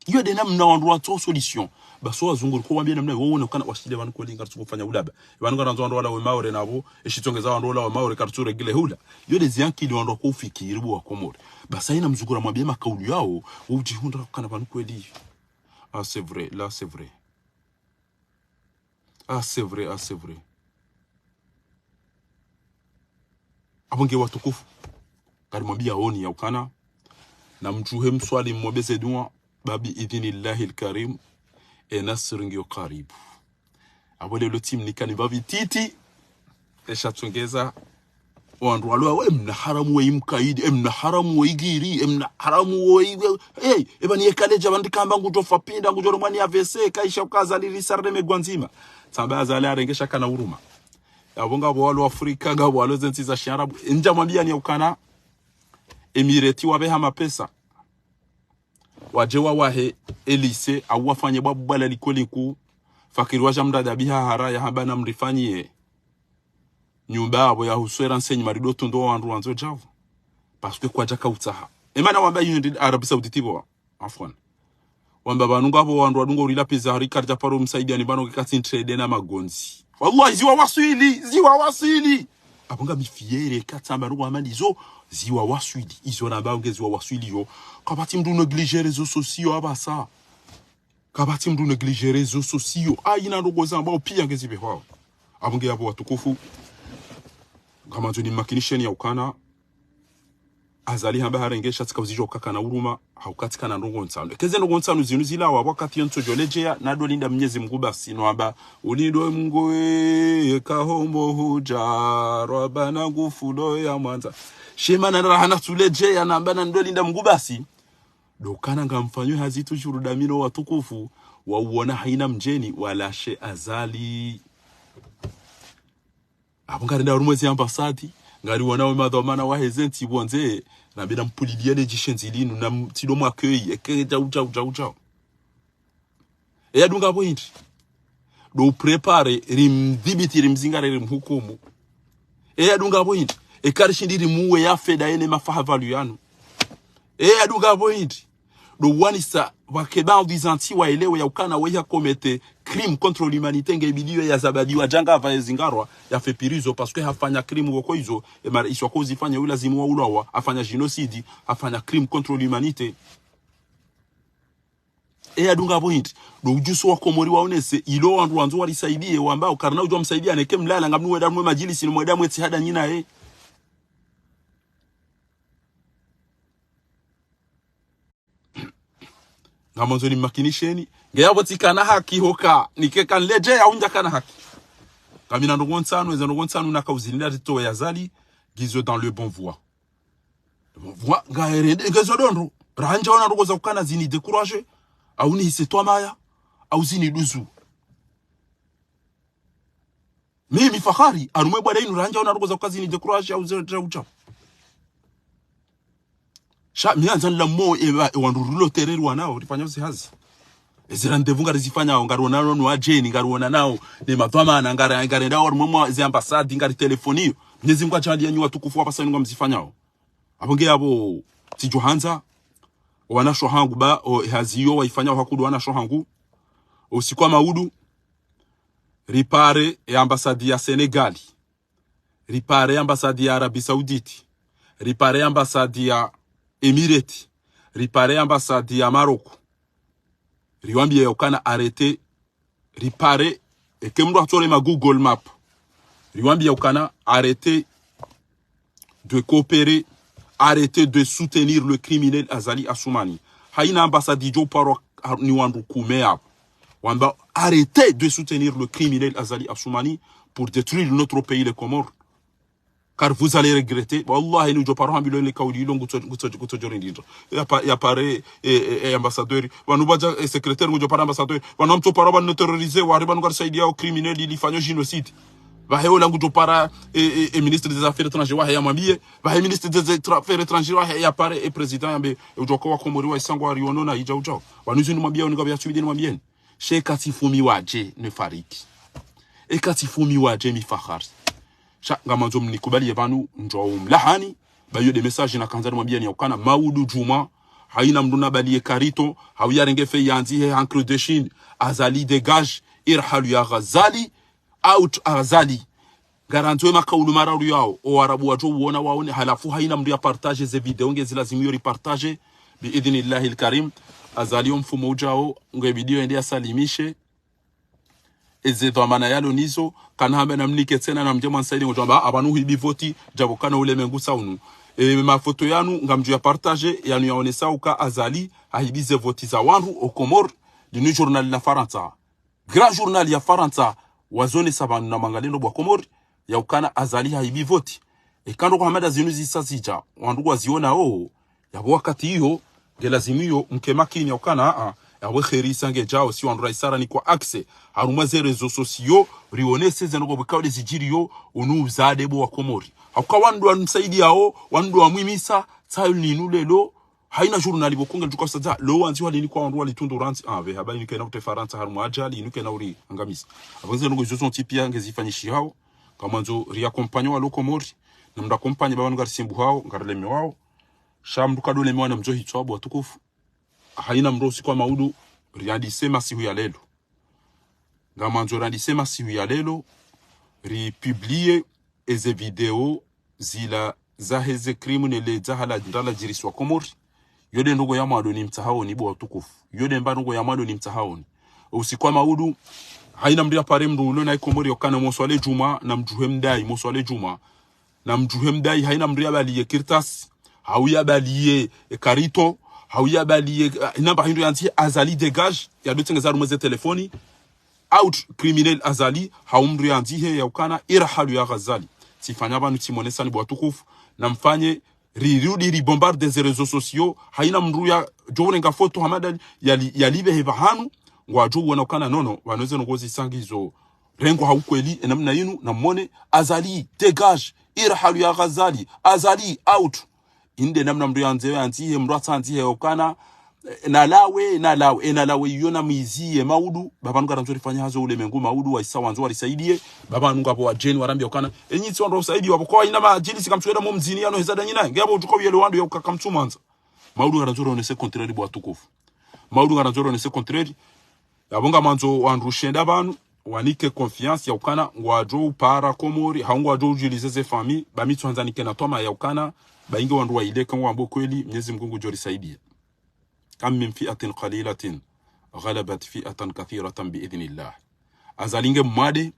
Il y a des namna endroits trop solution. Baso azungu ko wambia namna wewe unakana washile bana kolinga tsuko fanya ulaba. Bana ngana nzo ndola we maore nabo eshitongeza ndola we maore kartu regile hula. Yo des gens qui dondo ko fikiri bo akomora. Basa ina mzugura mwambia makauli yao ujihunda kana bana kweli. Ah c'est vrai, là c'est vrai. Ah c'est vrai, ah c'est vrai. Abonge watukufu. Karimwambia oni ya ukana na mjuhe mswali mwabeze dua babi idhinillahi alkarim e nasringio karibu. Abole lo team nikani babi titi eshatongeza wandu walwa we mna haramu we imkaidi emna haramu we igiri emna haramu we ebani yekaleja bandikamba ngutofa pinda ngujoro mwani avese kaisha ukaza lirisarde megwanzima tamba azali arengesha kana huruma abonga bwalo Afrika ngabo walo zentsiza sharabu nja mwambia ni ukana emireti wabeha mapesa wajewa wahe elise awafanye babu bala likoliku fakiri wajamda dabiha haraya habana mrifanyie nyumba abo ya huswera nsenyi marido tondo wandu wanzo javu parce que kwa jaka utaha emana wamba yundi Arabie Saoudite bo afwan wamba banunga abo wandu wadungo urila pesa rikarja paro msaidia ni bano kikati trade na magonzi wallahi ziwa wasili abonga mifiere katamba ruwa malizo ziwa waswili izo na baunge ziwa waswili yo kabati mdu negliger réseaux sociaux abasa kabati mdu negliger réseaux sociaux aina ndogo zamba opia ngezibe hao abonge abo watukufu kama tuni makinisheni ya ukana azali hamba harengesha tsika uzijo kakana uruma haukatika na ndongo nsano keze ndongo nsano zinu zilawa wakati yonso jolejea na dolinda mnyezi Mungu basi no amba ulindo Mungu kahombo huja robana ngufulo ya mwanza shema na rahana tulejea na amba na dolinda Mungu basi dokana ngamfanywe hazitu shurudamino watukufu wauona haina mjeni wala she azali abonga nda rumwezi ambasadi ngari wanawe madhamana wa hezenti bonze na bina mpuliliane jishenzilinu na tidomo accueil ekeja uja e adunga point do prepare rimdhibiti rimzingare rimhukumu e adunga point e karishindiri muwe ya feda ene mafahavalyu yanu e adunga point do wanisa wakeba ndizanti wa elewe ya ukana we ya komete crime contre l'humanité ngebidiyo ya zabadi wa janga va zingarwa ya fepirizo parce que hafanya crime woko hizo mara isoko zifanya ula zimu wa ulawa afanya genocide afanya crime contre l'humanité e adunga point do ujuso wa komori waonese ilo wandu wanzo walisaidie wamba ukarna ujo msaidia neke mlala ngamnu weda mwe majilisi no mweda mweti hada nyina ngamanzo ni makinisheni ngeyabo tikana haki hoka nikeka leje ya unja kana haki kamina ndogontsano eza ndogontsano nakauzinira rito ya zali gizo dans le bon voie ngaerende ngezo dondo ranja ona rogoza kukana zini décourager au ni hise toi maya au zini duzu mimi fahari arumwe bwana inu ranja ona rogoza kukazi ni décourager au zini ucha sha mianza la mo e wandurulo tereri wanao rifanya usihazi ezira ndevunga rizifanya ngarona no ajeni ngarona nao ne mavamana ngarenda wa rumwe zi ambassade ngari telefonio nyezi ngwa chali yanyu watukufu hapa sasa mzifanyao abonge abo tijohanza wana shohangu ba haziyo waifanya hakudu wana shohangu usikwa maudu ripare ya ambassade ya Senegali ripare ya ambassade ya Arabie Saoudite ripare ya ambassade ya Emirati ripare ya ambassade ya Morocco riwambie yokana arrêter ripare ekemro atore ma Google Map riwambie yokana arrêter de coopérer, arrêter de soutenir le criminel Azali Assoumani. Haina ambassade jo paro ni wandu kumea. Wamba arrêter de soutenir le criminel Azali Assoumani pour détruire notre pays les Comores. Car vous allez regretter. Wallahi nous jo paro ambilo le kaudi longo guto jorindito. Ya pare ambassadeur, wanu baja secrétaire ngo jo paro ambassadeur, wanu mto paro ban terroriser wa riba ngar saidia au criminel ili fanyo génocide. Vahe langu jo para ministre des affaires étrangères wa ya mambie vahe ministre des affaires étrangères wa ya pare président yambe ujoko wa Komori wa isango ariono na ija ujao wanuzi ni mambia ni gabya subide ni mambien shekati fumi waje ne fariki ekati fumi waje mi fahar sha ngamanzo mnikubali yevanu njo mlahani bayo de message na kanza mambia ni ukana maudu juma haina mduna bali karito hawya rengefe yanzi he encre de Chine Azali dégage irhalu ya Ghazali out Azali garantiwe makaulu mararu yao o arabu wajo uona waone halafu haina mdu ya partage ze video ngezi lazimiyo ripartage bi idhnillahi alkarim Azali mfumo ujao nge video ende asalimishe eze dhamana yalo nizo kanhambe na mnike tena na mjema nsaidi ngojamba abanu hibi voti jabo kana ule mengu saunu mafoto yanu ngamju ya partage yanu yaonesa uka Azali hahibize voti za wanru au Comore du journal la Faransa grand journal ya Faransa wazone sabanu na mangalendo bwa Komori ya ukana Azali haibi voti kando kwa hamada zinuzi sasija wandugu waziona ya wakati hiyo gelazimiyo mkemakini ya ukana yawe kheri sange jao si wandu raisara ni kwa akse harumaze rezo sosio rionese zenogo bukawde zijiriyo unu zadebo wa Komori hauka wandu wansaidi yao wandu wa mwimisa tayo ninulelo haina journali bokunga njuka sada lo wanzi wali ni kwa wandu wali tundu ranzi ave habari ni kena ute Faransa harumu ajali inuke na uri angamisa avanze nugo jozo tipia ngezifanyishi hao kama nzo ria kompanyo wa Komori na mda kompanyo baba ngar simbu hao ngarlemi wao shamdu kadole mwana mzo hitwabu watukufu haina mrosi kwa maudu riadi sema sihu ya lelo ngama nzo riadi sema sihu ya lelo republie eze video zila zaheze criminele zahala ndala jiriswa Komori yode ndogo ya mwado ni mtahaoni bwa watukufu yode mba ndogo ya mwado ni mtahaoni usikwa maudu haina mdia pare mdu ulo na Komori yokana moswale juma na mjuhe mdai moswale juma na mjuhe mdai haina mdia baliye kirtas hauya baliye karito hauya baliye inamba hindu yanti Azali dégage ya dutengeza rumeze telefoni out criminel Azali haumdu yanti he yokana irhalu ya Ghazali sifanya banu timonesa ni bwatukufu na mfanye rirudi ribombarde des réseaux sociaux haina mdu ya jowone nga foto hamada ya libe hebahanu ngwaju wana ukana nono wanaweze ngozi sangizo rengo haukweli namna yinu na mone Azali dégage irhalu ya Ghazali Azali out inde namna mdu yanze yanzihe mdu atsanzihe ukana nalawe yona mizie maudu baba nunga ranzori fanya hazo ule mengu maudu wa isa wanzo walisaidie baba nunga bo ajeni warambi ukana enyitsi wando usaidi wabo kwa ina majili sikamchweda mo mzini yano hezada nyina ngabo utuko yele wandu ya kakamtsumanza maudu ranzori onese contraire bo atukufu maudu ranzori onese contraire yabonga manzo wanrushenda banu wanike confiance ya ukana ngwajo para Komori haungwajo utilize ze famille bamitsu hanzanike na toma ya ukana bainge wandu wa ile kan wambo kweli Mwenyezi Mungu jori saidie kam min fi'atin qalilatin ghalabat fi'atan kathiratan bi'idhnillah Azalinge mwade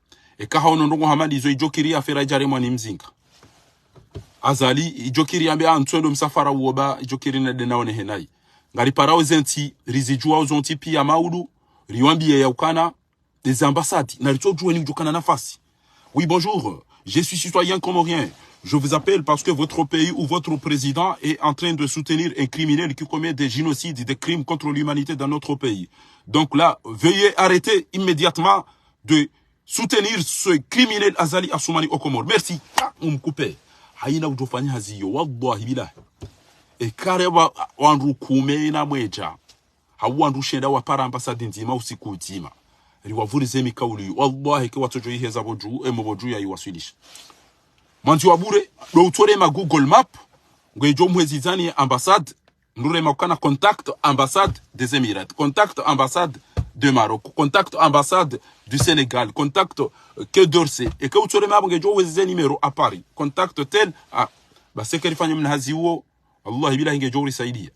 ka hawono ndongo hamadi zo ijokiri afera jare mwani mzinga Azali ijokiri ambe antwendo msafara uoba ijokiri na denaone henai ngari parao zenti rizijua uzonti pia maudu riwambie ya ukana des ambassades na ritojua ni ujokana nafasi. Oui, bonjour, je suis citoyen comorien. Je vous appelle parce que votre pays ou votre président est en train de soutenir un criminel qui commet des génocides, des crimes contre l'humanité dans notre pays. Donc là, veuillez arrêter immédiatement de soutenir ce criminel Azali Assoumani au Comores. Merci. Umkupe. Haina ujofanya haziyo. Wallahi billah. E kareba wandu kume na mweja. Hawandu shenda wapara ambasadi nzima usiku nzima. Riwavurize mikauli. Wallahi ke watojo iheza boju boju ya iwasilisha. Manzi wabure do utore ma Google Map ngwejo mwezi zani ambassade ndure makana contact ambassade des Émirats, contact ambassade de Maroc, contact ambassade du Sénégal, contact que d'Orsay et que utore ma ngwejo mwezi numéro à Paris, contact tel basi kalifanya mnahazi huo Allah bila ngwejo risaidia.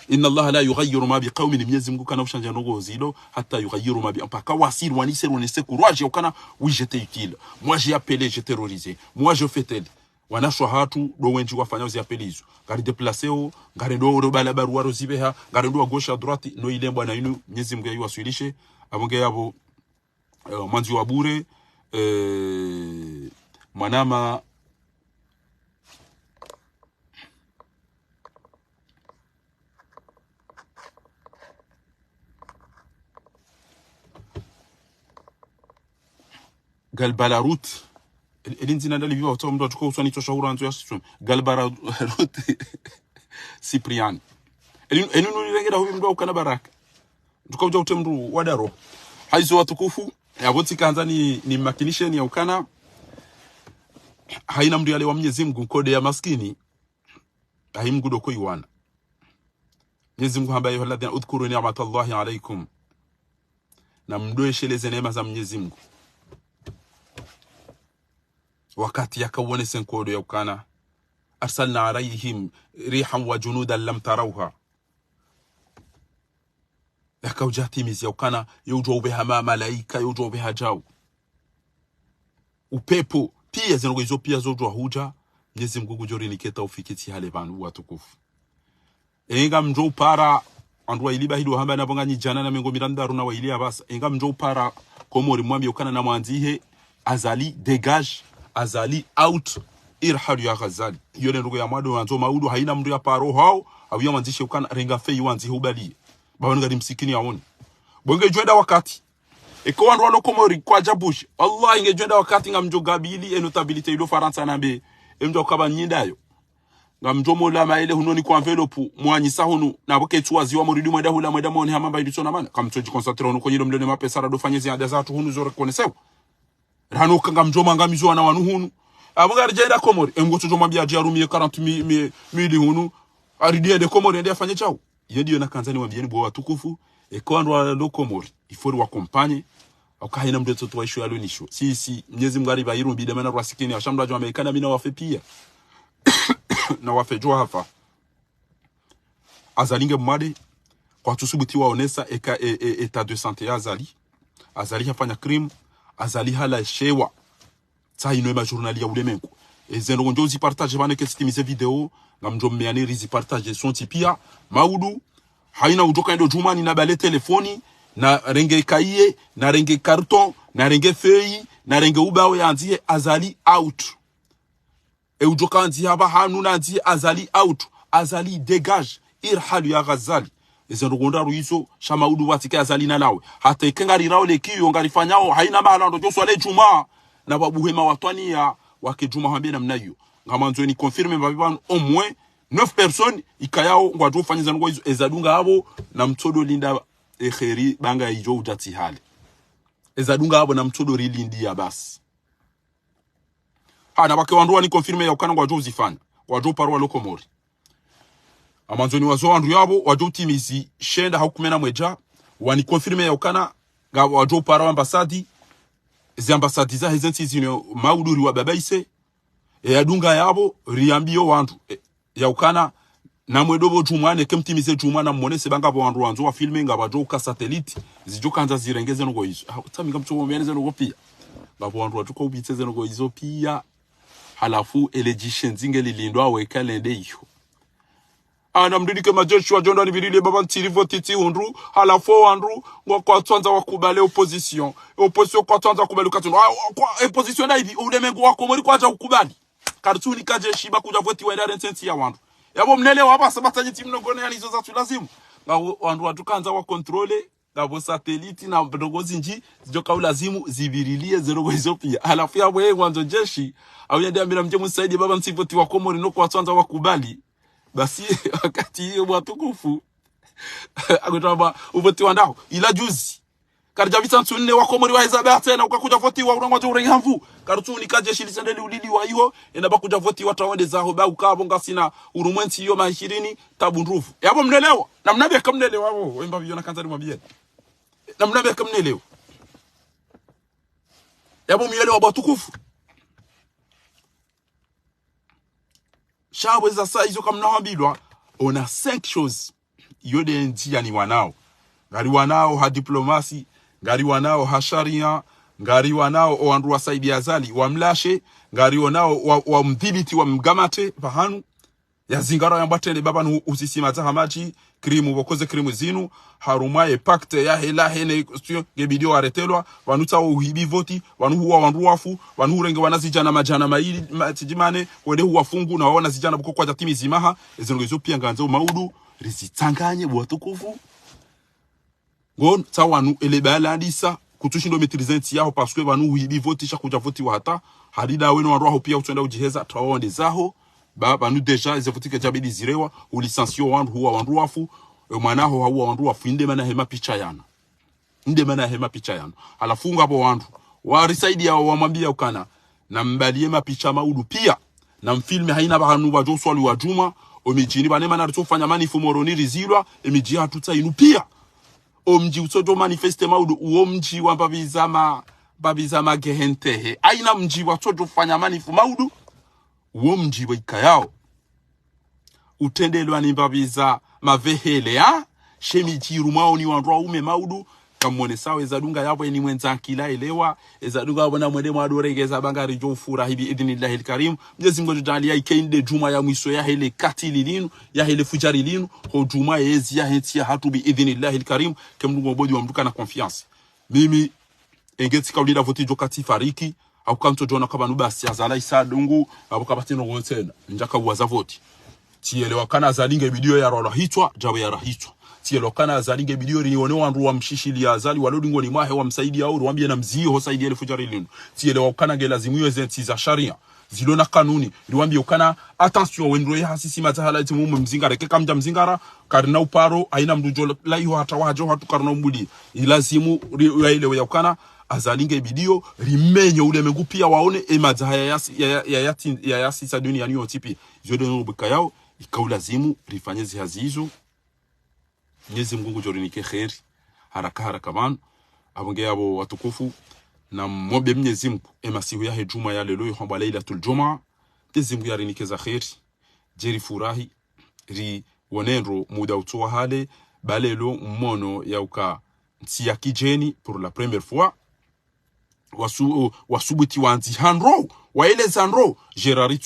Inna Allah la yughayyiru ma biqaumin, Mwenyezi Mungu kana ushanja nogo zilo hata yughayyiru ma bi mpaka wasir wanise ronese courage ukana oui j'étais utile, moi j'ai appelé, j'ai terrorisé, moi je fais tel wanashwa hatu do wenji wafanya uzi apelizo ngari déplacer ngari do balabaru waro zibeha ngari do gauche à droite no ile bwana inu Mwenyezi Mungu yiwasilishe abonge yabo manzi wabure manama Galbalarut elinzina ndali biwa to mdo tuko usani toshahura anzo yasitsum Galbalarut Cyprian elinu nirengera hubi mdo ukana baraka tuko uja utemru wadaro haizo watukufu yaboti kanza ni makinishe ni ya ukana haina mdu yale wa Mwenyezi Mungu kode ya maskini haimgudo ko iwana Mwenyezi Mungu ambaye alladhina udhkuru ni'matallahi alaykum na mdoesheleze neema za Mwenyezi Mungu wakati yakawone senkodo ya ukana arsalna alayhim rihan wa junudan lam tarawha yakawjati mizi ya ukana yujo beha malaika yujo beha jau upepo pia zenogo hizo pia zojo huja Mwenyezi Mungu kujori niketa ufikiti hale banu watukufu enga mjo para andwa iliba hido hamba na bonga jana na mengo miranda runa wa ilia basa enga mjo para komori mwambi ukana na mwanzihe Azali dégage, Azali out, irhalu ya Ghazali. Yone ndugu ya mwado wanzo maudu haina mdu ya paro hao, awia wanzishe ukana renga fei wanzi hubali. Bawa ngari msikini ya honi. Bonge juenda wakati. Eko wandu wano komori kwa jabush. Allah inge juenda wakati nga mjo gabili notabilite ilo Faransa nambe. Mjo kaba nyindayo. Nga mjo mola maele hunoni kwa envelope mwanyisa hunu na boke tuwazi wa muridu mweda hula mweda mwone hamamba idusona mana. Kamtoji konsantre hunu kwenye mdone mapesara do fanyezi ya dezatu hunu zore kone sewa. Rano kanga mjoma ngamizo na wanu hunu abunga rjenda komori emgoto joma biaji arumie 40 mili hunu aridie de komori ndiye afanye chao yedi na kanzani wa bieni bo watukufu ekondwa ndo komori ifori wa kompanye akaina mdeto to waisho yalonisho si Mwenyezi Mungu ariba irumbi de mana rasikini ashamda joma Amerikana mina wafe pia na wafe jwa hapa Azalinge mwade kwa tusubuti waonesa eka etat de santé Azali hafanya crime Azali hala shewa sa ino ma journali ya ulemengu ezendo njo zi partage bane ke stimize video ngamjo mmeani rizi partage son tipia maudu haina ujoka ndo jumani na bale telefoni na renge kaiye na renge karton na renge feuille na renge ubawe anzie Azali out e ujoka anzie haba hanu na anzie Azali out Azali dégage irhalu ya Ghazali ezendo gondaru hizo shama udu watike Azali na nawe hata ikengari rao lekiyo ngarifanyao haina mahala ndo joswale juma na babuhema watwania wake juma hambe na mnayo ngamanzo ni confirme babibanu au moins 9 personnes ikayao ngwado fanyiza ngo hizo ezadunga abo na mtodo linda ekheri banga ijo utati hali ezadunga abo na mtodo rilindi ya basi na wake wandu ni confirme ya ukana ngwado zifanya ngwado parwa lokomori amanzoni wazo wandu yabo wajo timizi shenda hakumena mweja wani confirme ya ukana ga wajo para ambasadi zi ambasadi za hezenti zino mauduri wa babaise adunga yabo riambio wandu ya ukana na mwedobo jumane kemtimize jumana mwone sebanga wandu wanzo wa filming wajo ka satellite zijo kanza zirengeze ngo hizo tami ngamcho mweneze ngo pia babo wandu watuko ubiteze ngo hizo pia halafu election zingeli lindwa we kalende hiyo ana mdilike majeshi wa jonda ni vilile baba ntiri votiti hundru halafu handru kwa tuanza wakubale opposition kwa tuanza wakubale ukatuno kwa opposition na hivi ulemengu wako mori kwa aja ukubali kartuni kajeshi bakuja voti wa ndare nsensi ya wandu yabo mnelewa hapa sabataji timu nongone yani hizo za tulazimu wandu watukanza wa controle ngabo satellite na ndogozi nji zijoka ulazimu zivirilie zerogo hizo pia halafu yabo yeye wanzo jeshi au yende ambira mje msaidie baba msivoti wa komori no kwa tuanza wakubali basi wakati hiyo watukufu akutaba uvoti wandao ila juzi karja visantu nne wa komori wa Elizabeth tena ukakuja voti wa urangoto urenhamvu karutuni kaje shilisendele ulili wa hiyo enaba kuja voti watawende zaho ba ukabonga sina urumwensi hiyo ma 20 tabunrufu yabo mnelewa na mnabe kamnelewa wao wemba biona kanzani mwabie na mnabe kamnelewa yabo mielewa watukufu shawe za saa hizo kama mnaambilwa ona 5 choses yode njia ni wanao ngari wanao ha diplomasi ngari wanao ha sharia ngari wanao oandu wasaidi azali wamlashe ngari wanao wa mdhibiti wa mgamate pahanu ya zingara ya mbatele baba nu usisima za hamaji krimu bokoze krimu zinu harumaye pacte ya hela hene gebidio aretelwa wanuta uhibi voti wanu huwa wanruafu wanu renge wanazijana majana maili matijimane wende huwa fungu na wana zijana buko kwa timi zimaha ezingezo pia nganzo maudu rizitanganye watukufu gon tawanu elebalandisa kutushindo metrizenti yao parce que wanu uhibi voti chakuja voti wa hata hadida wenu wanruaho pia utenda ujiheza tawonde zaho baba nu deja ezefutike jabidi zirewa u lisansio wandu huwa wandu wafu mwanaho huwa wandu wafu inde mana hema picha yana alafunga hapo wandu warisaidi ya wamwambia ukana na mbalie mapicha maudu pia na mfilme haina bahanu wa Joshua wa Juma omijini banema na rutofanya manifu moroni rizilwa emiji hatuta inu pia omji usojo manifeste maudu uomji wa babizama gehentehe aina mji wa sojo fanya manifu maudu uomji wa ikayao utendelwa ni mbabiza mavehele ya shemijiru maoni wandwa ume maudu kamone sawa ezadunga yabo ni mwenza kila elewa ezadunga abona mwede mwadoregeza bangari jofura hibi idinillahil karim Mwenyezi Mungu jalia ikainde juma ya mwisho ya hele katili linu ya hele fujari linu ho juma yezi ya hentia hatu bi idinillahil karim kemnungu mbodi wa mduka na confiance mimi engeti kaulida voti jokati fariki au kanto jona kabanu basi azala isadungu abukabati no wonsena njaka uwaza voti tielewa kana zalinge video ya rola hitwa jawe ya rahitwa tielo kana zalinge video rione wandu wa mshishili ya azali walodingo ni mahe wa msaidi au ruambie na mzio ho saidi ele fujari linu tielewa kana gelazimu yezenti za sharia zilona kanuni ruambie ukana attention wendro ya hasisi matahala timumu mzingara ke kamja mzingara karina uparo aina mdujo laiho hata wajo hatu karina mbudi ilazimu ile ya ukana azalinge video rimenyo ule mengu pia waone emaza ya yasi sa dunia niyo tipi jode no bukayao ikaulazimu rifanyezi hazizo Mwenyezi Mungu jorinike khairi haraka man abonge abo watukufu na mobe Mwenyezi Mungu emasihu ya hejuma ya lelo yohamba lailatul jumaa Mwenyezi Mungu yarinike za khairi jeri furahi ri wonenro muda utoa hale balelo mmono ya uka ntia kijeni pour la première fois wasubuti wanzi hanro wa ele zanro Gerard